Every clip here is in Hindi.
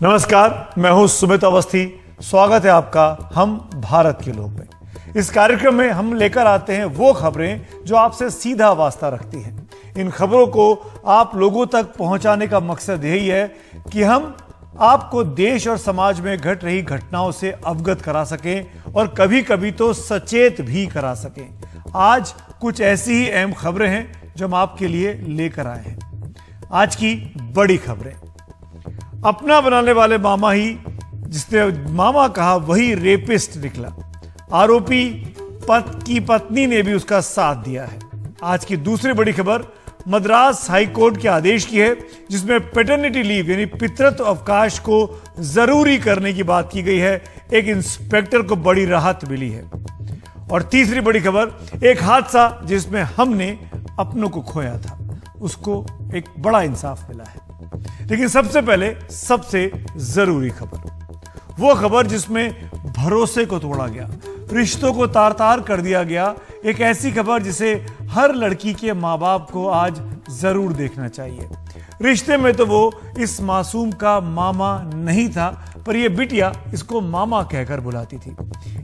नमस्कार, मैं हूं सुमित अवस्थी। स्वागत है आपका हम भारत के लोग में। इस कार्यक्रम में हम लेकर आते हैं वो खबरें जो आपसे सीधा वास्ता रखती हैं। इन खबरों को आप लोगों तक पहुंचाने का मकसद यही है कि हम आपको देश और समाज में घट रही घटनाओं से अवगत करा सकें और कभी कभी तो सचेत भी करा सकें। आज कुछ ऐसी ही अहम खबरें हैं जो हम आपके लिए लेकर आए हैं। आज की बड़ी खबरें। अपना बनाने वाले मामा ही जिसने मामा कहा वही रेपिस्ट निकला। आरोपी की पत्नी ने भी उसका साथ दिया है। आज की दूसरी बड़ी खबर मद्रास हाई कोर्ट के आदेश की है, जिसमें पैटर्निटी लीव यानी पितृत्व अवकाश को जरूरी करने की बात की गई है। एक इंस्पेक्टर को बड़ी राहत मिली है। और तीसरी बड़ी खबर, एक हादसा जिसमें हमने अपनों को खोया था, उसको एक बड़ा इंसाफ मिला है। लेकिन सबसे पहले सबसे जरूरी खबर, वो खबर जिसमें भरोसे को तोड़ा गया, रिश्तों को तार तार कर दिया गया। एक ऐसी खबर जिसे हर लड़की के माँ बाप को आज जरूर देखना चाहिए। रिश्ते में तो वो इस मासूम का मामा नहीं था, पर ये बिटिया इसको मामा कहकर बुलाती थी।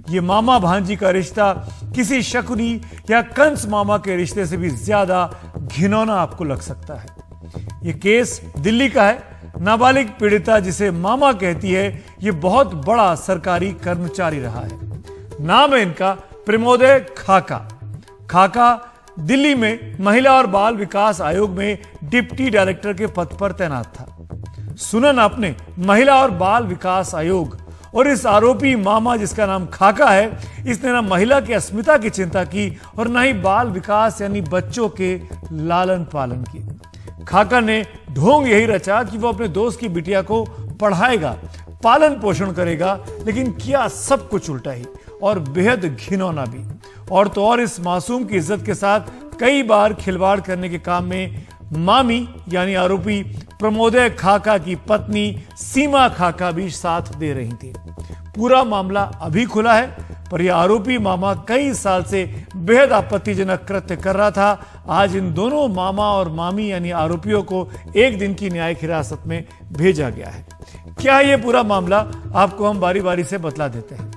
ये मामा भांजी का रिश्ता किसी शकुनी या कंस मामा के रिश्ते से भी ज्यादा घिनौना आपको लग सकता है। ये केस दिल्ली का है। नाबालिग पीड़िता जिसे मामा कहती है, ये बहुत बड़ा सरकारी कर्मचारी रहा है। नाम है इनका प्रमोदय खाका। खाका दिल्ली में महिला और बाल विकास आयोग में डिप्टी डायरेक्टर के पद पर तैनात था। सुना ना आपने, महिला और बाल विकास आयोग। और इस आरोपी मामा जिसका नाम खाका है, इसने ना महिला की अस्मिता की चिंता की और ना ही बाल विकास यानी बच्चों के लालन पालन की। खाका ने ढोंग यही रचा कि वो अपने दोस्त की बिटिया को पढ़ाएगा, पालन पोषण करेगा, लेकिन किया सब कुछ उल्टा ही और बेहद घिनौना भी। और तो और इस मासूम की इज्जत के साथ कई बार खिलवाड़ करने के काम में मामी यानी आरोपी प्रमोदय खाका की पत्नी सीमा खाका भी साथ दे रही थी। पूरा मामला अभी खुला है, पर यह आरोपी मामा कई साल से बेहद आपत्तिजनक कृत्य कर रहा था। आज इन दोनों मामा और मामी यानी आरोपियों को एक दिन की न्यायिक हिरासत में भेजा गया है। क्या है ये पूरा मामला, आपको हम बारी बारी से बतला देते हैं।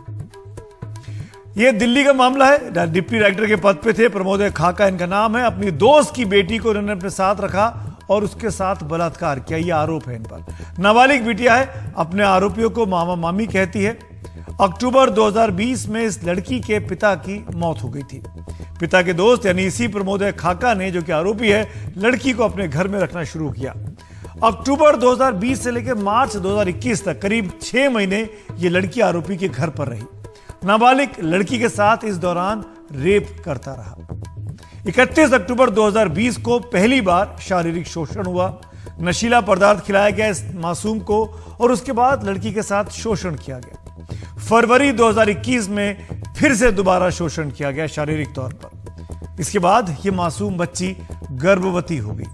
ये दिल्ली का मामला है। डिप्टी डायरेक्टर के पद पे थे, प्रमोदय खाका इनका नाम है। अपनी दोस्त की बेटी को इन्होंने अपने साथ रखा और उसके साथ बलात्कार किया, ये आरोप है इन पर। नाबालिग बिटिया है, अपने आरोपियों को मामा मामी कहती है। अक्टूबर 2020 में इस लड़की के पिता की मौत हो गई थी। पिता के दोस्त यानी इसी प्रमोदय खाका ने, जो कि आरोपी है, लड़की को अपने घर में रखना शुरू किया। अक्टूबर 2020 से लेकर मार्च 2021 तक करीब 6 महीने ये लड़की आरोपी के घर पर रही। नाबालिग लड़की के साथ इस दौरान रेप करता रहा। 31 अक्टूबर 2020 को पहली बार शारीरिक शोषण हुआ। नशीला पदार्थ खिलाया गया इस मासूम को और उसके बाद लड़की के साथ शोषण किया गया। फरवरी 2021 में फिर से दोबारा शोषण किया गया शारीरिक तौर पर। इसके बाद यह मासूम बच्ची गर्भवती हो गई।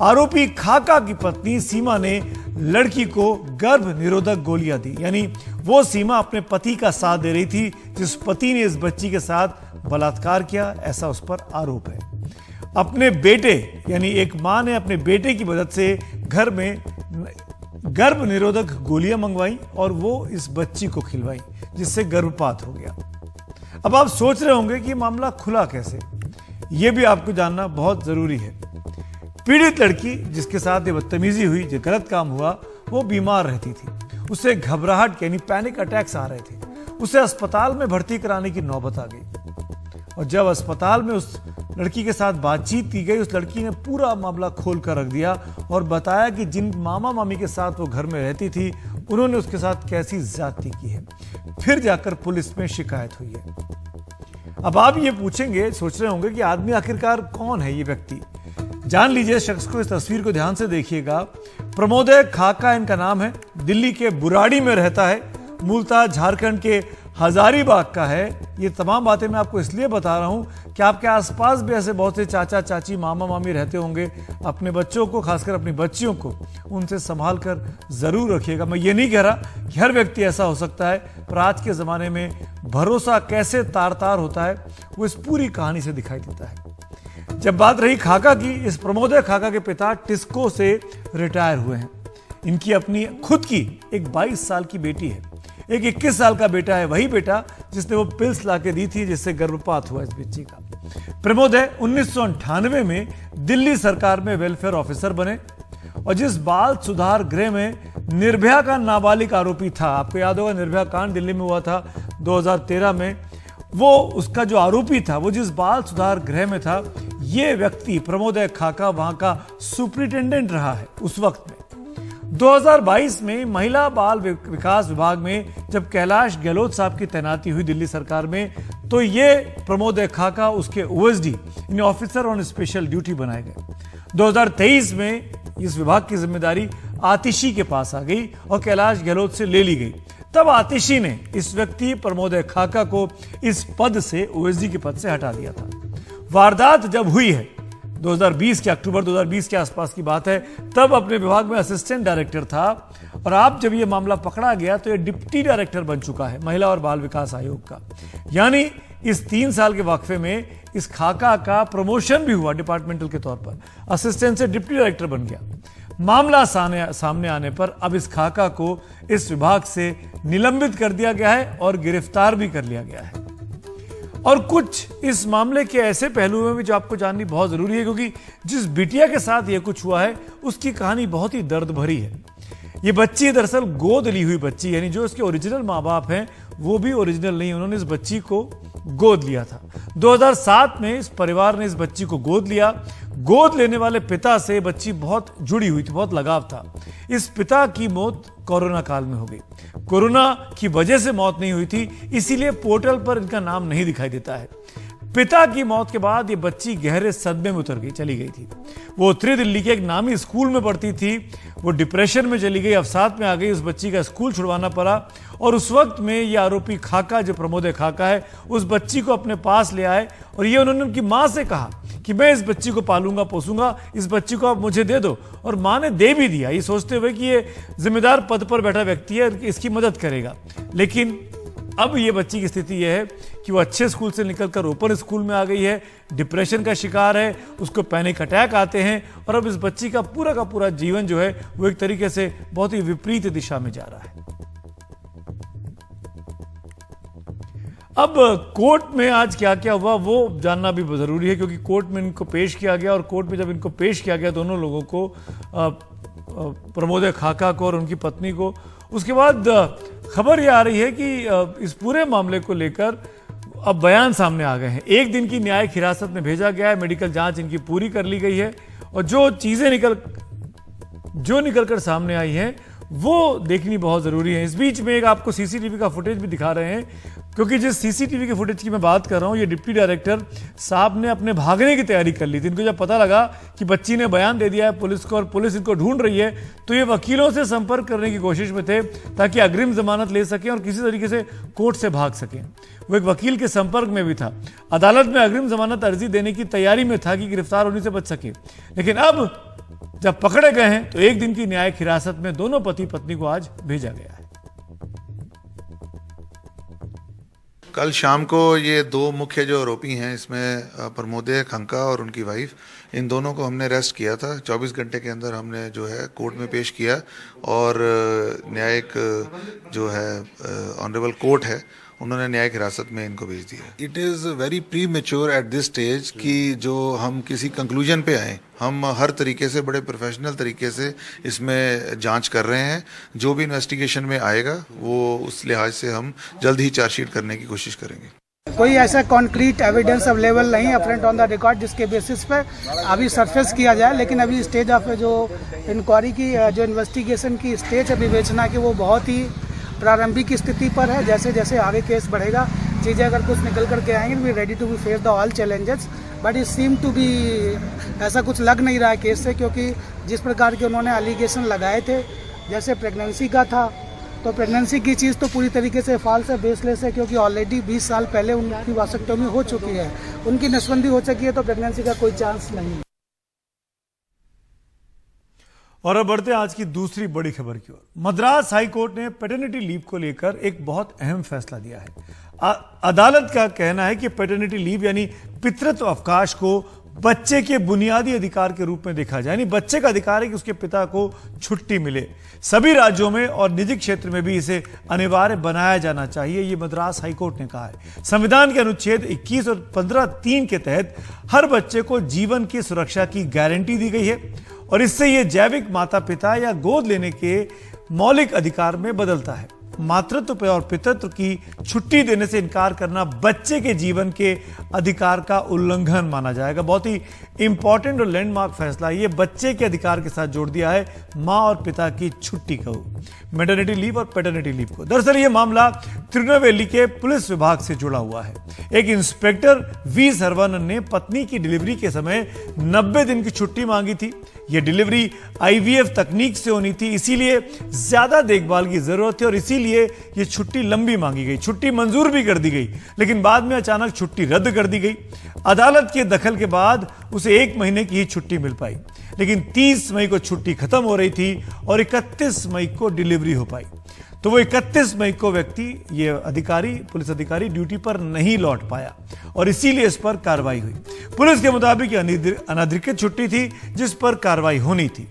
आरोपी खाका की पत्नी सीमा ने लड़की को गर्भ निरोधक गोलियां दी, यानी वो सीमा अपने पति का साथ दे रही थी जिस पति ने इस बच्ची के साथ बलात्कार किया, ऐसा उस पर आरोप है। अपने बेटे यानी एक मां ने अपने बेटे की मदद से घर में गर्भ निरोधक गोलियां मंगवाई और वो इस बच्ची को खिलवाई, जिससे गर्भपात हो गया। अब आप सोच रहे होंगे कि मामला खुला कैसे, यह भी आपको जानना बहुत जरूरी है। पीड़ित लड़की जिसके साथ ये बदतमीजी हुई, जो गलत काम हुआ, वो बीमार रहती थी। उसे घबराहट यानी पैनिक अटैक्स आ रहे थे। उसे अस्पताल में भर्ती कराने की नौबत आ गई। और जब अस्पताल में उस लड़की के साथ बातचीत की गई, उस लड़की ने पूरा मामला खोल कर रख दिया और बताया कि जिन मामा मामी के साथ वो घर में रहती थी, उन्होंने उसके साथ कैसी ज्यादती की है। फिर जाकर पुलिस में शिकायत हुई है। अब आप ये पूछेंगे, सोच रहे होंगे कि आदमी आखिरकार कौन है ये व्यक्ति। जान लीजिए शख्स को। इस तस्वीर को ध्यान से देखिएगा। प्रमोदय खाका इनका नाम है। दिल्ली के बुराड़ी में रहता है। मूलतः झारखंड के हजारीबाग का है। ये तमाम बातें मैं आपको इसलिए बता रहा हूं कि आपके आसपास भी ऐसे बहुत से चाचा चाची मामा मामी रहते होंगे। अपने बच्चों को, खासकर अपनी बच्चियों को, उनसे संभाल कर जरूर रखिएगा। मैं ये नहीं कह रहा कि हर व्यक्ति ऐसा हो सकता है, पर आज के जमाने में भरोसा कैसे तार तार होता है वो इस पूरी कहानी से दिखाई देता है। जब बात रही खाका की, इस प्रमोदय खाका के पिता टिस्को से रिटायर हुए हैं। इनकी अपनी खुद की एक 22 साल की बेटी है, एक 21 साल का बेटा है, वही बेटा जिसने वो पिल्स ला के दी थी जिससे गर्भपात हुआ इस बच्ची का। प्रमोद है 1998 में दिल्ली सरकार में वेलफेयर ऑफिसर बने और जिस बाल सुधार गृह में निर्भया का नाबालिग आरोपी था, आपको याद होगा निर्भया कांड दिल्ली में हुआ था 2013 में, वो उसका जो आरोपी था वो जिस बाल सुधार गृह में था, ये व्यक्ति प्रमोद खाका वहां का सुपरिटेंडेंट रहा है उस वक्त में। 2022 में महिला बाल विकास विभाग में जब कैलाश गहलोत साहब की तैनाती हुई दिल्ली सरकार में, तो ये प्रमोद खाका उसके ओएसडी यानी ऑफिसर ऑन स्पेशल ड्यूटी बनाए गए। 2023 में इस विभाग की जिम्मेदारी आतिशी के पास आ गई और कैलाश गहलोत से ले ली गई। तब आतिशी ने इस व्यक्ति प्रमोद खाका को इस पद से ओएसडी के पद से हटा दिया था। वारदात जब हुई है 2020 के अक्टूबर 2020 के आसपास की बात है, तब अपने विभाग में असिस्टेंट डायरेक्टर था और आप जब ये मामला पकड़ा गया तो ये डिप्टी डायरेक्टर बन चुका है महिला और बाल विकास आयोग का। यानी इस 3 साल के वक्फे में इस खाका का प्रमोशन भी हुआ डिपार्टमेंटल के तौर पर, असिस्टेंट से डिप्टी डायरेक्टर बन गया। मामला सामने आने पर अब इस खाका को इस विभाग से निलंबित कर दिया गया है और गिरफ्तार भी कर लिया गया है। और कुछ इस मामले के ऐसे पहलू में भी जो आपको जाननी बहुत जरूरी है, क्योंकि जिस बिटिया के साथ यह कुछ हुआ है उसकी कहानी बहुत ही दर्द भरी है। ये बच्ची दरअसल गोद ली हुई बच्ची, यानी जो इसके ओरिजिनल माँ बाप हैं वो भी ओरिजिनल नहीं, उन्होंने इस बच्ची को गोद लिया था। 2007 में इस परिवार ने इस बच्ची को गोद लिया। गोद लेने वाले पिता से बच्ची बहुत जुड़ी हुई थी, बहुत लगाव था। इस पिता की मौत कोरोना काल में हो गई। कोरोना की वजह से मौत नहीं हुई थी, इसीलिए पोर्टल पर इनका नाम नहीं दिखाई देता है। पिता की मौत के बाद ये बच्ची गहरे सदमे में उतर गई, चली गई थी। वो उत्तरी दिल्ली के एक नामी स्कूल में पढ़ती थी, वो डिप्रेशन में चली गई, अवसाद में आ गई, उस बच्ची का स्कूल छुड़वाना पड़ा। और उस वक्त में ये आरोपी खाका, जो प्रमोद खाका है, उस बच्ची को अपने पास ले आए और ये उन्होंने उनकी माँ से कहा कि मैं इस बच्ची को पालूंगा पोसूंगा, इस बच्ची को आप मुझे दे दो। और माँ ने दे भी दिया, ये सोचते हुए कि ये जिम्मेदार पद पर बैठा व्यक्ति है, इसकी मदद करेगा। लेकिन अब ये बच्ची की स्थिति यह है कि वो अच्छे स्कूल से निकलकर ओपन स्कूल में आ गई है, डिप्रेशन का शिकार है, उसको पैनिक अटैक आते हैं और अब इस बच्ची का पूरा जीवन जो है वो एक तरीके से बहुत ही विपरीत दिशा में जा रहा है। अब कोर्ट में आज क्या क्या हुआ वो जानना भी जरूरी है, क्योंकि कोर्ट में इनको पेश किया गया और कोर्ट में जब इनको पेश किया गया दोनों लोगों को, प्रमोद खाका को और उनकी पत्नी को, उसके बाद खबर यह आ रही है कि इस पूरे मामले को लेकर अब बयान सामने आ गए हैं। 1 दिन की न्यायिक हिरासत में भेजा गया है, मेडिकल जांच इनकी पूरी कर ली गई है और जो चीजें निकल कर सामने आई हैं वो देखनी बहुत जरूरी है। इस बीच में एक आपको सीसीटीवी का फुटेज भी दिखा रहे हैं, क्योंकि जिस सीसीटीवी के फुटेज की मैं बात कर रहा हूं, ये डिप्टी डायरेक्टर साहब ने अपने भागने की तैयारी कर ली थी। इनको जब पता लगा कि बच्ची ने बयान दे दिया है पुलिस को और पुलिस इनको ढूंढ रही है, तो ये वकीलों से संपर्क करने की कोशिश में थे ताकि अग्रिम जमानत ले सकें और किसी तरीके से कोर्ट से भाग सकें। वो एक वकील के संपर्क में भी था, अदालत में अग्रिम जमानत अर्जी देने की तैयारी में था कि गिरफ्तार होने से बच सके। लेकिन अब जब पकड़े गए हैं तो 1 दिन की न्यायिक हिरासत में दोनों पति पत्नी को आज भेजा गया है। कल शाम को ये 2 मुख्य जो आरोपी हैं, इसमें प्रमोद खाका और उनकी वाइफ, इन दोनों को हमने अरेस्ट किया था। 24 घंटे के अंदर हमने जो है कोर्ट में पेश किया और न्यायिक जो है ऑनरेबल कोर्ट है, उन्होंने न्यायिक हिरासत में इनको भेज दिया। It is very pre mature at this stage कि जो हम किसी कंक्लूजन पे आए। हम हर तरीके से बड़े प्रोफेशनल तरीके से इसमें जांच कर रहे हैं। जो भी इन्वेस्टिगेशन में आएगा वो उस लिहाज से हम जल्द ही चार्जशीट करने की कोशिश करेंगे। कोई ऐसा कॉन्क्रीट एविडेंस अवेलेबल नहीं है फ्रंट ऑन द रिकॉर्ड जिसके बेसिस पर अभी सरफेस किया जाए, लेकिन अभी स्टेज ऑफ जो इंक्वायरी की, जो इन्वेस्टिगेशन की स्टेज है विवेचना की, वो बहुत ही प्रारंभिक स्थिति पर है। जैसे जैसे आगे केस बढ़ेगा, चीज़ें अगर कुछ निकल करके आएंगे, we ready to be face the all challenges, but it seem to be, ऐसा कुछ लग नहीं रहा है केस से, क्योंकि जिस प्रकार के उन्होंने एलिगेशन लगाए थे, जैसे प्रेगनेंसी का था, तो प्रेगनेंसी की चीज़ तो पूरी तरीके से फॉल्स है, बेसलेस है, क्योंकि ऑलरेडी 20 साल पहले उनकी वासेक्टोमी हो चुकी है, उनकी नसबंदी हो चुकी है, तो प्रेगनेंसी का कोई चांस नहीं है। और अब बढ़ते हैं आज की दूसरी बड़ी खबर की ओर। मद्रास हाई कोर्ट ने पैटर्निटी लीव को लेकर एक बहुत अहम फैसला दिया है। अदालत का कहना है कि पैटर्निटी लीव यानी पितृत्व अवकाश को बच्चे के बुनियादी अधिकार के रूप में देखा जाए। यानी बच्चे का अधिकार है कि उसके पिता को छुट्टी मिले। सभी राज्यों में और निजी क्षेत्र में भी इसे अनिवार्य बनाया जाना चाहिए, ये मद्रास हाईकोर्ट ने कहा है। संविधान के अनुच्छेद 21 और 15(3) के तहत हर बच्चे को जीवन की सुरक्षा की गारंटी दी गई है और इससे यह जैविक माता पिता या गोद लेने के मौलिक अधिकार में बदलता है। मातृत्व और पितृत्व की छुट्टी देने से इनकार करना बच्चे के जीवन के अधिकार का उल्लंघन माना जाएगा। बहुत ही इंपॉर्टेंट और लैंडमार्क फैसला ये बच्चे के अधिकार के साथ जोड़ दिया है मां और पिता की छुट्टी को, मैटरनिटी लीव और पैटर्निटी लीव को। दरअसल ये मामला तिरुनेलवेली के पुलिस विभाग से जुड़ा हुआ है। एक इंस्पेक्टर वी सर्वानंद ने पत्नी की डिलीवरी के समय 90 दिन की छुट्टी मांगी थी। यह डिलीवरी IVF तकनीक से होनी थी, इसीलिए ज्यादा देखभाल की जरूरत थी और इसीलिए यह छुट्टी लंबी मांगी गई। छुट्टी मंजूर भी कर दी गई, लेकिन बाद में अचानक छुट्टी रद्द कर दी गई। अदालत के दखल के बाद उसे 1 महीने की ही छुट्टी मिल पाई, लेकिन 30 मई को छुट्टी खत्म हो रही थी और 31 मई को डिलीवरी हो पाई। तो वो 31 मई को व्यक्ति, ये अधिकारी, पुलिस अधिकारी ड्यूटी पर नहीं लौट पाया और इसीलिए इस पर कार्रवाई हुई। पुलिस के मुताबिक अनधिकृत छुट्टी थी जिस पर कार्रवाई होनी थी,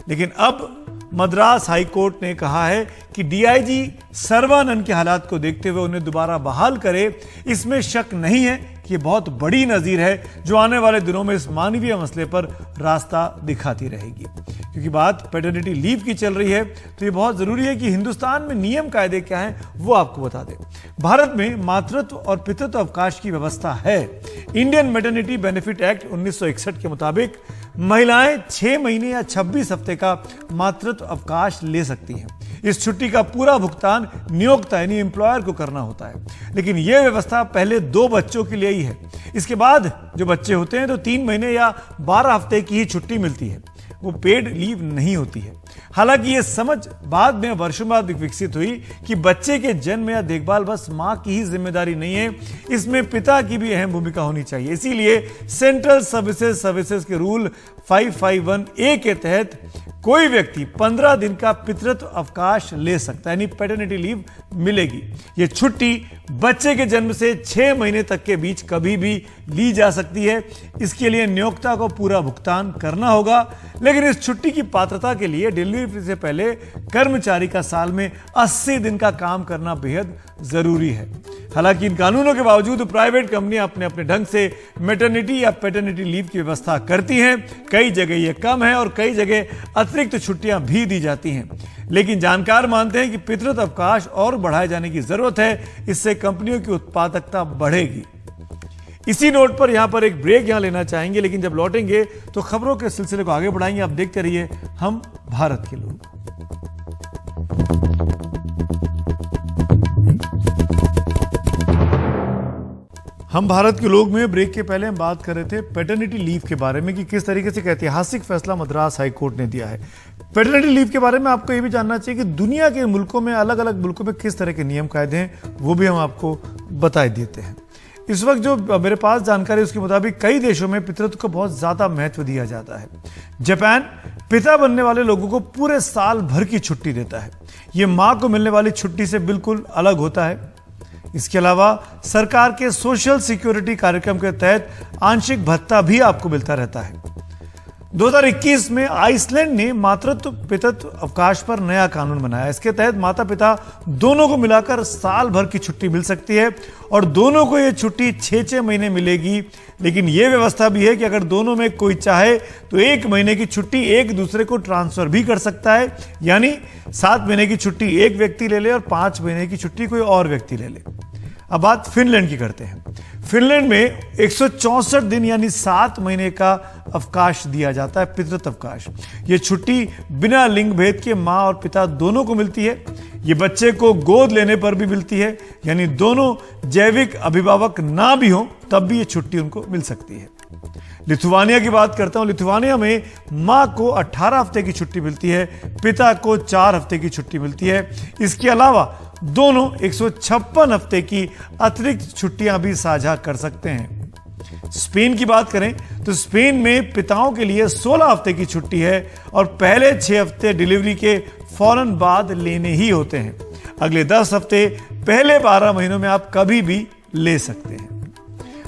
लेकिन अब मद्रास हाई कोर्ट ने कहा है कि DIG सर्वानंद के हालात को देखते हुए उन्हें दोबारा बहाल करे। इसमें शक नहीं है कि यह बहुत बड़ी नजीर है जो आने वाले दिनों में इस मानवीय मसले पर रास्ता दिखाती रहेगी। क्योंकि बात पैटर्निटी लीव की चल रही है तो ये बहुत जरूरी है कि हिंदुस्तान में नियम कायदे क्या हैं वो आपको बता दें। भारत में मातृत्व और पितृत्व अवकाश की व्यवस्था है। इंडियन मैटरनिटी बेनिफिट एक्ट 1961 के मुताबिक महिलाएं 6 महीने या 26 हफ्ते का मातृत्व अवकाश ले सकती हैं। इस छुट्टी का पूरा भुगतान नियोक्ता यानी एम्प्लॉयर को करना होता है, लेकिन यह व्यवस्था पहले 2 बच्चों के लिए ही है। इसके बाद जो बच्चे होते हैं तो 3 महीने या 12 हफ्ते की ही छुट्टी मिलती है, वो पेड लीव नहीं होती है। हालांकि यह समझ बाद में वर्षों बाद विकसित हुई कि बच्चे के जन्म या देखभाल बस मां की ही जिम्मेदारी नहीं है, इसमें पिता की भी अहम भूमिका होनी चाहिए। इसीलिए सेंट्रल सर्विसेज के रूल 551A के तहत कोई व्यक्ति 15 दिन का पितृत्व अवकाश ले सकता है, यानी पैटर्निटी लीव मिलेगी। यह छुट्टी बच्चे के जन्म से 6 महीने तक के बीच कभी भी ली जा सकती है। इसके लिए नियोक्ता को पूरा भुगतान करना होगा, लेकिन इस छुट्टी की पात्रता के लिए डिलीवरी से पहले कर्मचारी का साल में 80 दिन का काम करना बेहद जरूरी है। हालांकि इन कानूनों के बावजूद प्राइवेट कंपनियां अपने अपने ढंग से मैटरनिटी या पैटर्निटी लीव की व्यवस्था करती हैं। कई जगह यह कम है और कई जगह अतिरिक्त छुट्टियां भी दी जाती हैं, लेकिन जानकार मानते हैं कि पितृत्व अवकाश और बढ़ाए जाने की जरूरत है। इससे कंपनियों की उत्पादकता बढ़ेगी। इसी नोट पर यहां पर एक ब्रेक यहां लेना चाहेंगे, लेकिन जब लौटेंगे तो खबरों के सिलसिले को आगे बढ़ाएंगे। आप देखते रहिए हम भारत के लोग। हम भारत के लोग में ब्रेक के पहले हम बात कर रहे थे पैटर्निटी लीव के बारे में कि किस तरीके से एक ऐतिहासिक फैसला मद्रास हाई कोर्ट ने दिया है। पैटर्निटी लीव के बारे में आपको यह भी जानना चाहिए कि दुनिया के मुल्कों में, अलग अलग मुल्कों में किस तरह के नियम कायदे हैं, वो भी हम आपको बता देते हैं। इस वक्त जो मेरे पास जानकारी है उसके मुताबिक कई देशों में पितृत्व को बहुत ज्यादा महत्व दिया जाता है। जापान पिता बनने वाले लोगों को पूरे साल भर की छुट्टी देता है। यह मां को मिलने वाली छुट्टी से बिल्कुल अलग होता है। इसके अलावा सरकार के सोशल सिक्योरिटी कार्यक्रम के तहत आंशिक भत्ता भी आपको मिलता रहता है। 2021 में आइसलैंड ने मातृत्व पितृत्व अवकाश पर नया कानून बनाया। इसके तहत माता पिता दोनों को मिलाकर साल भर की छुट्टी मिल सकती है और दोनों को यह छुट्टी 6-6 महीने मिलेगी। लेकिन यह व्यवस्था भी है कि अगर दोनों में कोई चाहे तो 1 महीने की छुट्टी एक दूसरे को ट्रांसफर भी कर सकता है, यानी 7 महीने की छुट्टी एक व्यक्ति ले ले और 5 महीने की छुट्टी कोई और व्यक्ति ले ले। अब बात फिनलैंड की करते हैं। फिनलैंड में 164 दिन यानी 7 महीने का अवकाश दिया जाता है, पितृत्व अवकाश। यह छुट्टी बिना लिंग भेद के मां और पिता दोनों को मिलती है। यह बच्चे को गोद लेने पर भी मिलती है, यानी दोनों जैविक अभिभावक ना भी हो तब भी यह छुट्टी उनको मिल सकती है। लिथुआनिया की बात करता हूं। लिथुआनिया में मां को 18 हफ्ते की छुट्टी मिलती है, पिता को 4 हफ्ते की छुट्टी मिलती है। इसके अलावा दोनों 156 हफ्ते की अतिरिक्त छुट्टियां भी साझा कर सकते हैं। स्पेन की बात करें तो स्पेन में पिताओं के लिए 16 हफ्ते की छुट्टी है और पहले 6 हफ्ते डिलीवरी के फौरन बाद लेने ही होते हैं। अगले 10 हफ्ते पहले 12 महीनों में आप कभी भी ले सकते हैं।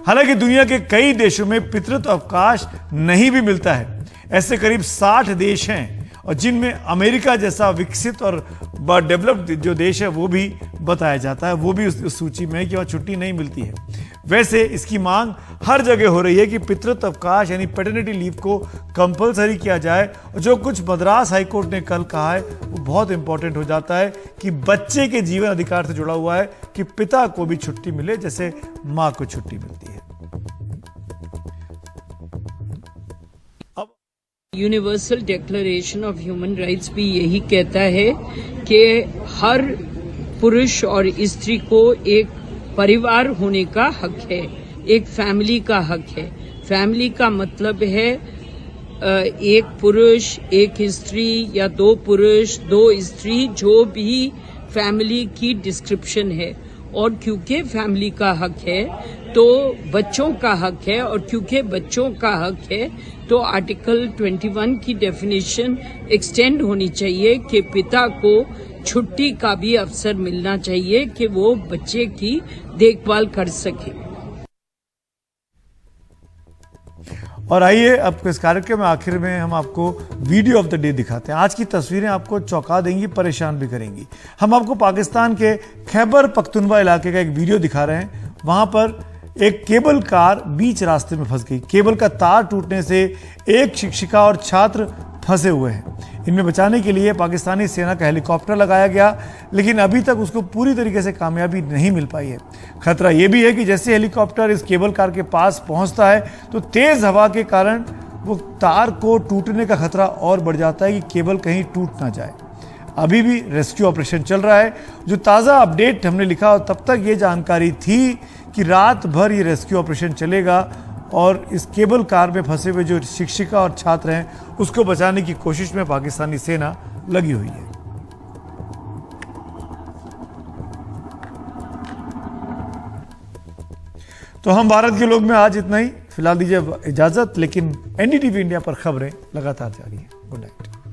हालांकि दुनिया के कई देशों में पितृत्व अवकाश नहीं भी मिलता है। ऐसे करीब 60 देश हैं और जिनमें अमेरिका जैसा विकसित और डेवलप्ड जो देश है वो भी बताया जाता है, वो भी उस सूची में है कि वहाँ छुट्टी नहीं मिलती है। वैसे इसकी मांग हर जगह हो रही है कि पितृत्व अवकाश यानी पैटर्निटी लीव को कंपलसरी किया जाए। और जो कुछ मद्रास हाईकोर्ट ने कल कहा है वो बहुत इंपॉर्टेंट हो जाता है कि बच्चे के जीवन अधिकार से जुड़ा हुआ है कि पिता को भी छुट्टी मिले जैसे मां को छुट्टी मिलती है। Universal declaration of human rights भी यही कहता है कि हर पुरुष और स्त्री को एक परिवार होने का हक है, एक फैमिली का हक है। फैमिली का मतलब है एक पुरुष, एक स्त्री या 2 पुरुष 2 स्त्री, जो भी फैमिली की डिस्क्रिप्शन है। और क्योंकि फैमिली का हक है तो बच्चों का हक है, और क्योंकि बच्चों का हक है तो आर्टिकल 21 की डेफिनेशन एक्सटेंड होनी चाहिए कि पिता को छुट्टी का भी अवसर मिलना चाहिए कि वो बच्चे की देखभाल कर सके। और आइए अब इस कार्यक्रम में आखिर में हम आपको वीडियो ऑफ द डे दिखाते हैं। आज की तस्वीरें आपको चौंका देंगी, परेशान भी करेंगी। हम आपको पाकिस्तान के खैबर पख्तूनख्वा इलाके का एक वीडियो दिखा रहे हैं। वहां पर एक केबल कार बीच रास्ते में फंस गई। केबल का तार टूटने से एक शिक्षिका और छात्र फंसे हुए हैं। इनमें बचाने के लिए पाकिस्तानी सेना का हेलीकॉप्टर लगाया गया, लेकिन अभी तक उसको पूरी तरीके से कामयाबी नहीं मिल पाई है। खतरा यह भी है कि जैसे हेलीकॉप्टर इस केबल कार के पास पहुंचता है तो तेज हवा के कारण वो तार को टूटने का खतरा और बढ़ जाता है कि केबल कहीं टूट ना जाए। अभी भी रेस्क्यू ऑपरेशन चल रहा है। जो ताज़ा अपडेट हमने लिखा तब तक ये जानकारी थी कि रात भर ये रेस्क्यू ऑपरेशन चलेगा और इस केबल कार में फंसे हुए जो शिक्षिका और छात्र हैं उसको बचाने की कोशिश में पाकिस्तानी सेना लगी हुई है। तो हम भारत के लोग में आज इतना ही। फिलहाल दीजिए इजाजत, लेकिन एनडीटीवी इंडिया पर खबरें लगातार जारी हैं। Good night.